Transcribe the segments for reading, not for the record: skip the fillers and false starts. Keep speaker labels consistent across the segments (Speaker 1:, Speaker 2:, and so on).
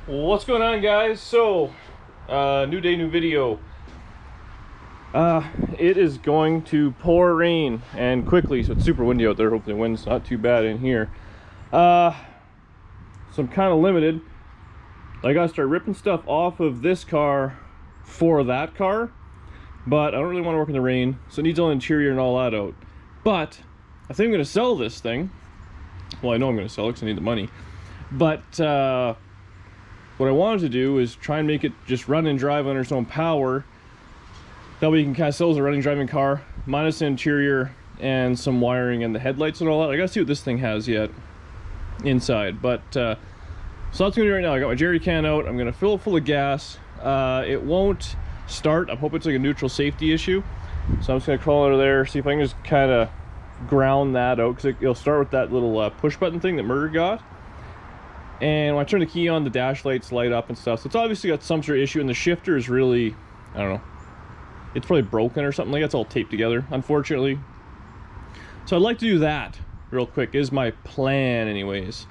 Speaker 1: What's going on, guys? So, new day, new video. It is going to pour rain, and quickly, so it's super windy out there. Hopefully the wind's not too bad in here. So I'm kind of limited. I gotta start ripping stuff off of this car for that car, but I don't really want to work in the rain, so it needs all the interior and all that out. But I think I'm gonna sell this thing. Well, I know I'm gonna sell it because I need the money. But what I wanted to do is try and make it just run and drive under its own power. That way you can kind of sell as a running, driving car, minus the interior and some wiring and the headlights and all that. I gotta see what this thing has yet inside. But so that's what I'm gonna do right now. I got my jerry can out. I'm gonna fill it full of gas. It won't start. I'm hoping it's like a neutral safety issue. So I'm just gonna crawl under there, see if I can just kind of ground that out, because it'll start with that little push button thing that Murder got. And when I turn the key on, the dash lights light up and stuff. So it's obviously got some sort of issue, and the shifter is really, I don't know, it's probably broken or something. Like it's all taped together, unfortunately. So I'd like to do that real quick, is my plan anyways.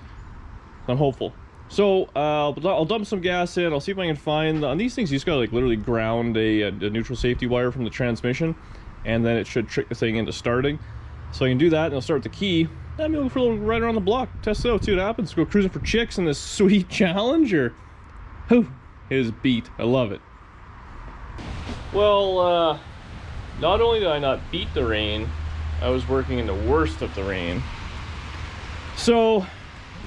Speaker 1: I'm hopeful. So I'll dump some gas in. I'll see if I can find, on these things you just gotta like literally ground a neutral safety wire from the transmission, and then it should trick the thing into starting. So I can do that, and I'll start with the key. I'm going for a little ride around the block, test it out, see what happens. Go cruising for chicks in this sweet Challenger. Whew, his beat. I love it. Well, not only did I not beat the rain, I was working in the worst of the rain. So, what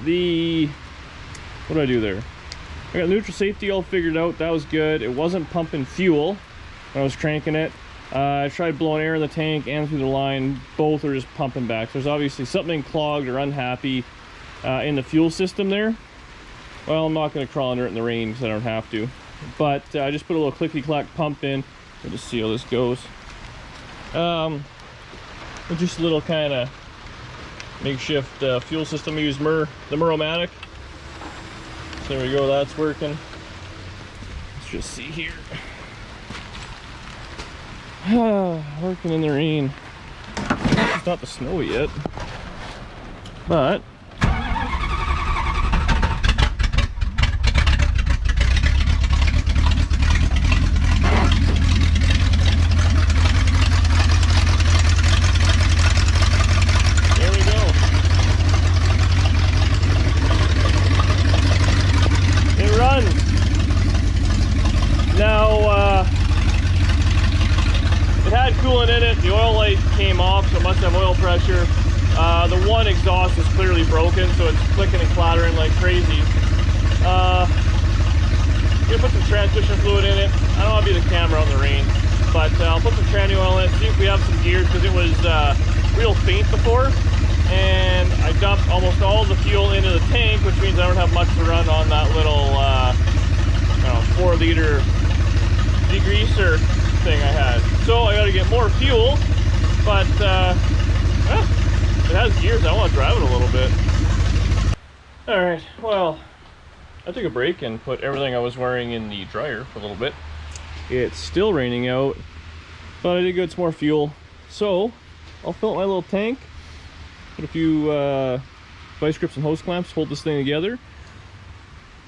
Speaker 1: did I do there? I got neutral safety all figured out. That was good. It wasn't pumping fuel when I was cranking it. I tried blowing air in the tank and through the line. Both are just pumping back. There's obviously something clogged or unhappy in the fuel system there. Well, I'm not going to crawl under it in the rain because I don't have to. But I just put a little clickety-clack pump in. We'll just see how this goes. Just a little kind of makeshift fuel system. We use the Muromatic. So there we go, that's working. Let's just see here. Working in the rain. It's not the snow yet, but there we go. It runs. Now, it had coolant in it. The oil light came off, so it must have oil pressure. The one exhaust is clearly broken, so it's clicking and clattering like crazy. I'm gonna put some transmission fluid in it. I don't want to be the camera on the rain, but I'll put some tranny oil in it, see if we have some gears, because it was real faint before. And I dumped almost all the fuel into the tank, which means I don't have much to run on that little 4-liter degreaser thing I had. So I got to get more fuel, but it has gears. I want to drive it a little bit. Alright, well, I took a break and put everything I was wearing in the dryer for a little bit. It's still raining out, but I did get some more fuel. So I'll fill up my little tank, put a few vice grips and hose clamps, hold this thing together,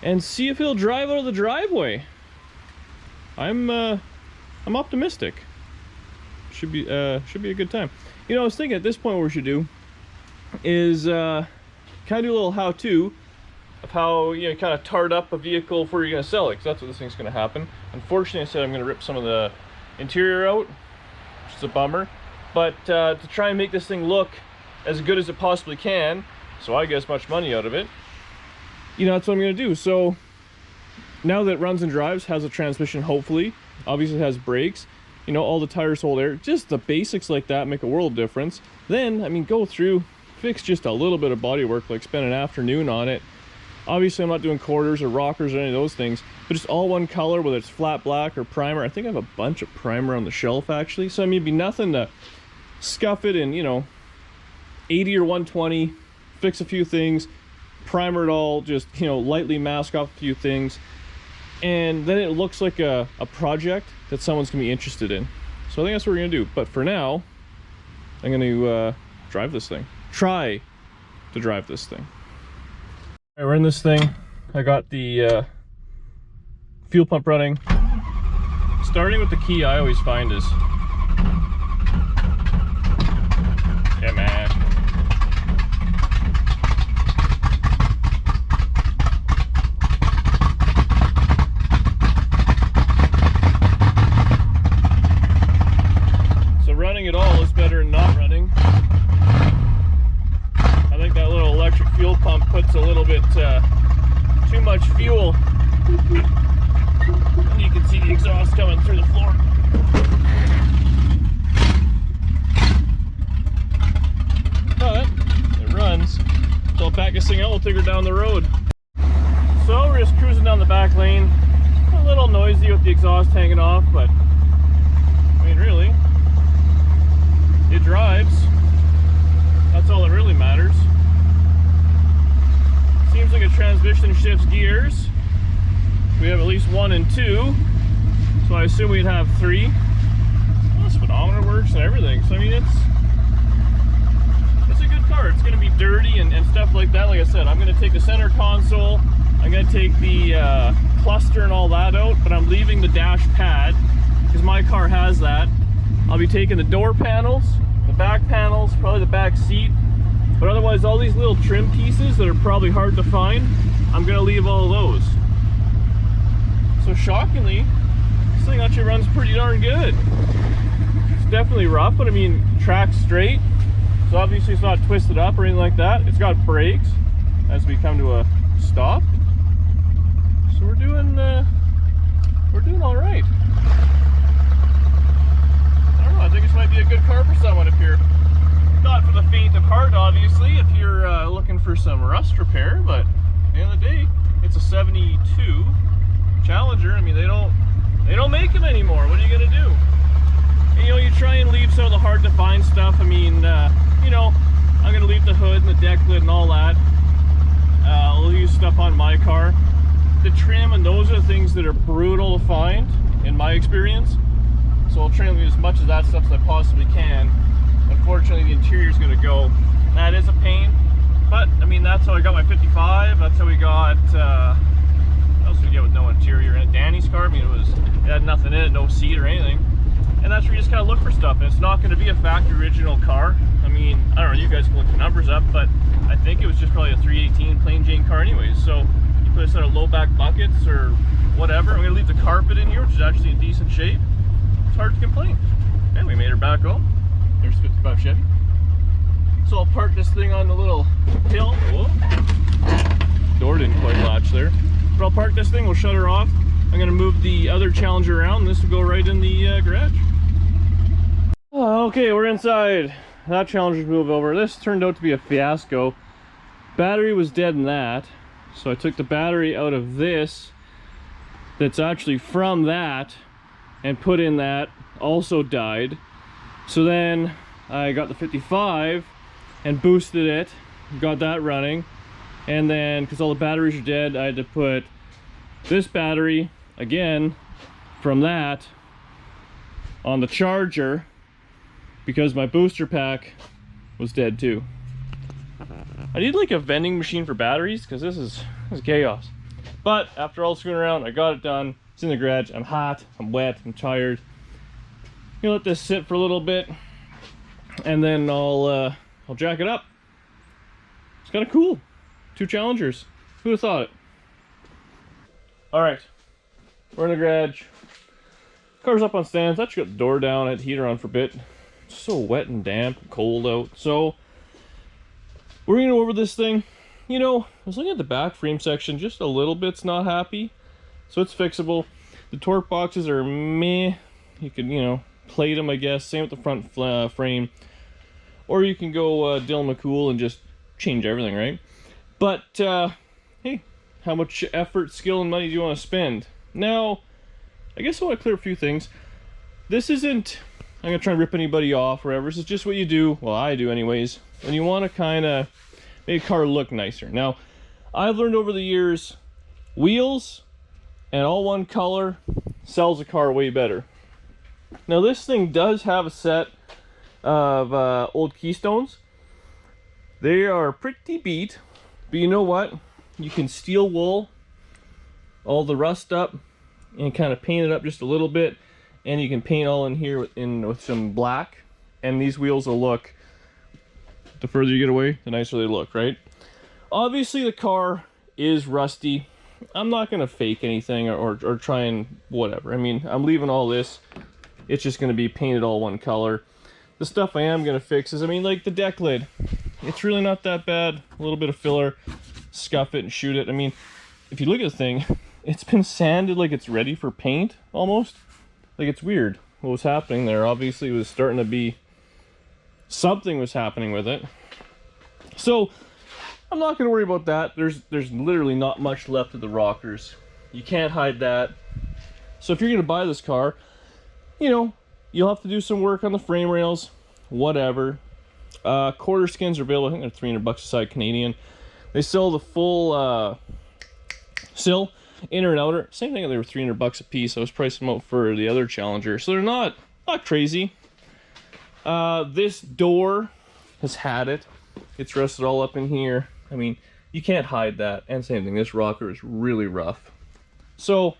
Speaker 1: and see if it'll drive out of the driveway. I'm optimistic. Should be a good time. You know, I was thinking at this point what we should do is kind of do a little how-to of how you kind of tart up a vehicle before you're going to sell it, because that's what this thing's going to happen. Unfortunately, I said I'm going to rip some of the interior out, which is a bummer. But to try and make this thing look as good as it possibly can, so I get as much money out of it, you know, that's what I'm going to do. So now that it runs and drives, has a transmission, hopefully. Obviously it has brakes, you know, all the tires hold air, just the basics like that make a world of difference. Then, I mean, go through, fix just a little bit of body work, like spend an afternoon on it. Obviously I'm not doing quarters or rockers or any of those things, but just all one color, whether it's flat black or primer. I think I have a bunch of primer on the shelf actually, so I mean, it'd be nothing to scuff it in, you know, 80 or 120, fix a few things, primer it all, just, you know, lightly mask off a few things, and then it looks like a project that someone's gonna be interested in. So I think that's what we're gonna do. But for now, I'm gonna drive this thing. Try to drive this thing. All right, we're in this thing. I got the fuel pump running. Starting with the key, I always find is, yeah man. So running at all is better than not running. I think that little electric fuel pump puts a little bit too much fuel. And you can see the exhaust coming through the floor. But it runs. So I'll back this thing out, we'll take her down the road. So we're just cruising down the back lane. A little noisy with the exhaust hanging off, but I mean really, it drives. That's all that really matters. Seems like a transmission shifts gears. We have at least 1 and 2, so I assume we'd have 3. Well, speedometer works and everything, so I mean it's a good car. It's going to be dirty and stuff like that. Like I said, I'm going to take the center console, I'm going to take the cluster and all that out, but I'm leaving the dash pad because my car has that. I'll be taking the door panels, the back panels, probably the back seat, but otherwise all these little trim pieces that are probably hard to find, I'm going to leave all of those. So shockingly, this thing actually runs pretty darn good. It's definitely rough, but I mean, tracks straight. So obviously it's not twisted up or anything like that. It's got brakes as we come to a stop. So we're doing all right. I don't know, I think this might be a good car for someone up here. Not for the faint of heart, obviously, if you're looking for some rust repair, but at the end of the day, it's a 72 Challenger. I mean, they don't make them anymore. What are you gonna do? And, you know, you try and leave some of the hard to find stuff. I mean, you know, I'm gonna leave the hood and the deck lid and all that. I'll use stuff on my car. The trim and those are the things that are brutal to find in my experience. So I'll try and leave as much of that stuff as I possibly can. Unfortunately, the interior is gonna go. That is a pain, but I mean, that's how I got my 55. That's how we got. What else did we get with no interior in it? Danny's car, I mean, it had nothing in it, no seat or anything. And that's where you just kind of look for stuff. And it's not going to be a factory original car. I mean, I don't know, you guys can look the numbers up, but I think it was just probably a 318 plain Jane car anyways. So you put a set of low back buckets or whatever. I'm going to leave the carpet in here, which is actually in decent shape. It's hard to complain. And we made her back home. There's 55 Chevy. So I'll park this thing on the little hill. Whoa. Door didn't quite latch there. But I'll park this thing, we'll shut her off. I'm going to move the other Challenger around. This will go right in the garage. Okay, we're inside. That Challenger's moved over. This turned out to be a fiasco. Battery was dead in that. So I took the battery out of this, that's actually from that, and put in that, also died. So then I got the 55 and boosted it, got that running. And then, because all the batteries are dead, I had to put this battery, again, from that, on the charger, because my booster pack was dead too. I need like a vending machine for batteries, because this is chaos. But, after all screwing around, I got it done. It's in the garage. I'm hot, I'm wet, I'm tired. I'm gonna let this sit for a little bit, and then I'll jack it up. It's kind of cool. 2 Challengers. Who would have thought it? Alright. We're in the garage. Car's up on stands. I actually got the door down. I had the heater on for a bit. It's so wet and damp and cold out. So, we're going to go over this thing. You know, I was looking at the back frame section. Just a little bit's not happy. So it's fixable. The torque boxes are meh. You could, you know, plate them, I guess. Same with the front frame. Or you can go Dylan McCool and just change everything, right? But, hey, how much effort, skill, and money do you want to spend? Now, I guess I want to clear a few things. This isn't, I'm going to try and rip anybody off or whatever. This is just what you do, well, I do anyways, when you want to kind of make a car look nicer. Now, I've learned over the years, wheels and all one color sells a car way better. Now, this thing does have a set of old Keystones. They are pretty beat. But you know what? You can steel wool all the rust up, and kind of paint it up just a little bit, and you can paint all in here with some black, and these wheels will look, the further you get away, the nicer they look, right? Obviously the car is rusty. I'm not gonna fake anything or try and whatever. I mean, I'm leaving all this. It's just gonna be painted all one color. The stuff I am gonna fix is, I mean, like the deck lid. It's really not that bad. A little bit of filler, scuff it and shoot it. I mean, if you look at the thing, it's been sanded like it's ready for paint almost. Like, it's weird what was happening there. Obviously it was starting to be, something was happening with it. So I'm not going to worry about that. There's literally not much left of the rockers. You can't hide that. So if you're going to buy this car, you know, you'll have to do some work on the frame rails, whatever. Quarter skins are available. I think they're 300 bucks a side Canadian. They sell the full sill, inner and outer. Same thing, they were 300 bucks a piece. I was pricing them out for the other Challenger. So they're not crazy. This door has had it. It's rusted all up in here. I mean, you can't hide that. And same thing, this rocker is really rough. So,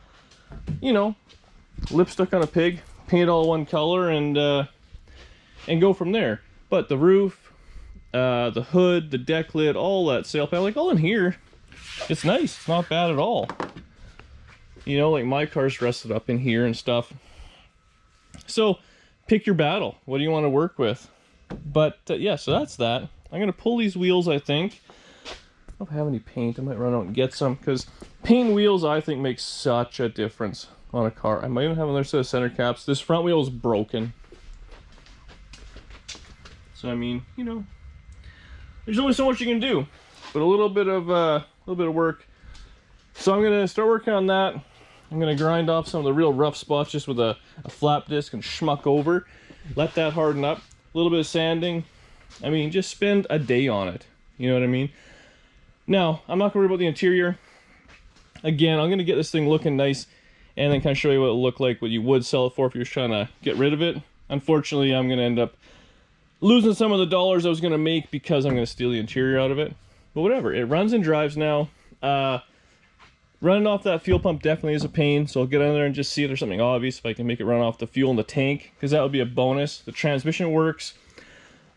Speaker 1: you know, lipstick on a pig, paint all one color, and go from there. But the roof, the hood, the deck lid, all that sail panel, like all in here, it's nice. It's not bad at all. You know, like my car's rusted up in here and stuff. So, pick your battle. What do you want to work with? But yeah, so that's that. I'm gonna pull these wheels, I think. I don't know if I have any paint. I might run out and get some, because paint wheels, I think, makes such a difference on a car. I might even have another set of center caps. This front wheel is broken. So I mean, you know, there's only so much you can do, but a little bit of work. So I'm gonna start working on that. I'm gonna grind off some of the real rough spots just with a flap disc and schmuck over. Let that harden up. A little bit of sanding. I mean, just spend a day on it. You know what I mean? Now, I'm not gonna worry about the interior. Again, I'm gonna get this thing looking nice and then kind of show you what it'll look like, what you would sell it for if you're trying to get rid of it. Unfortunately, I'm gonna end up losing some of the dollars I was gonna make because I'm gonna steal the interior out of it. But whatever, it runs and drives now. Running off that fuel pump definitely is a pain, so I'll get on there and just see if there's something obvious, if I can make it run off the fuel in the tank, because that would be a bonus. The transmission works.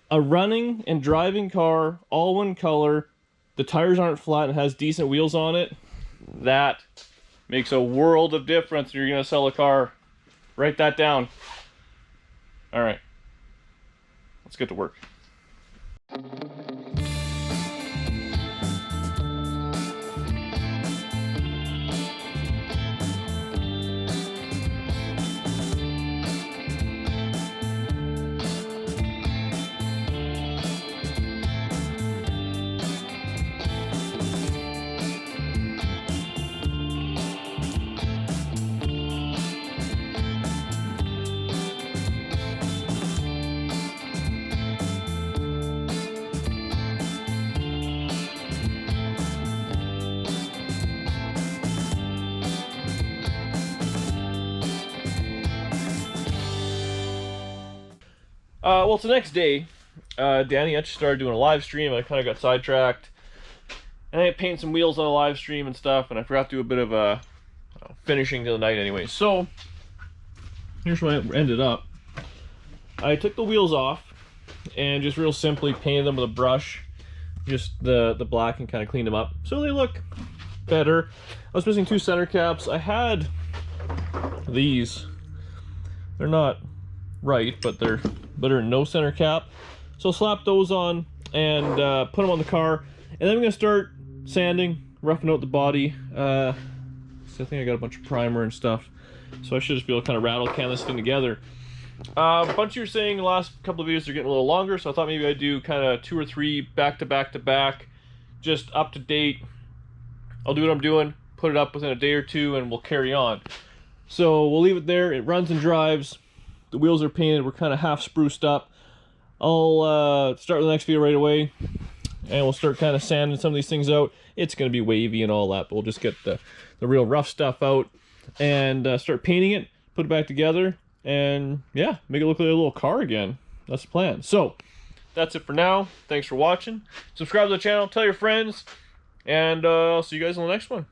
Speaker 1: A running and driving car, all one color, the tires aren't flat and has decent wheels on it, that makes a world of difference if you're going to sell a car. Write that down. All right, let's get to work. Well, it's the next day. Danny actually started doing a live stream. I kind of got sidetracked. And I painted some wheels on a live stream and stuff, and I forgot to do a bit of a finishing to the night anyway. So, here's where I ended up. I took the wheels off and just real simply painted them with a brush. Just the black, and kind of cleaned them up. So they look better. I was missing 2 center caps. I had these. They're not right, but they're better than no center cap. So I'll slap those on and put them on the car, and then I'm gonna start sanding, roughing out the body. So I think I got a bunch of primer and stuff, so I should just be able to kind of rattle can this thing together. A bunch of you were saying the last couple of videos are getting a little longer, so I thought maybe I'd do kind of 2 or 3 back to back to back, just up to date. I'll do what I'm doing, put it up within a day or 2, and we'll carry on. So we'll leave it there. It runs and drives. The wheels are painted. We're kind of half spruced up. I'll start the next video right away, and we'll start kind of sanding some of these things out. It's going to be wavy and all that, but we'll just get the real rough stuff out and start painting it, put it back together, and yeah, make it look like a little car again. That's the plan. So that's it for now. Thanks for watching. Subscribe to the channel, tell your friends, and I'll see you guys on the next one.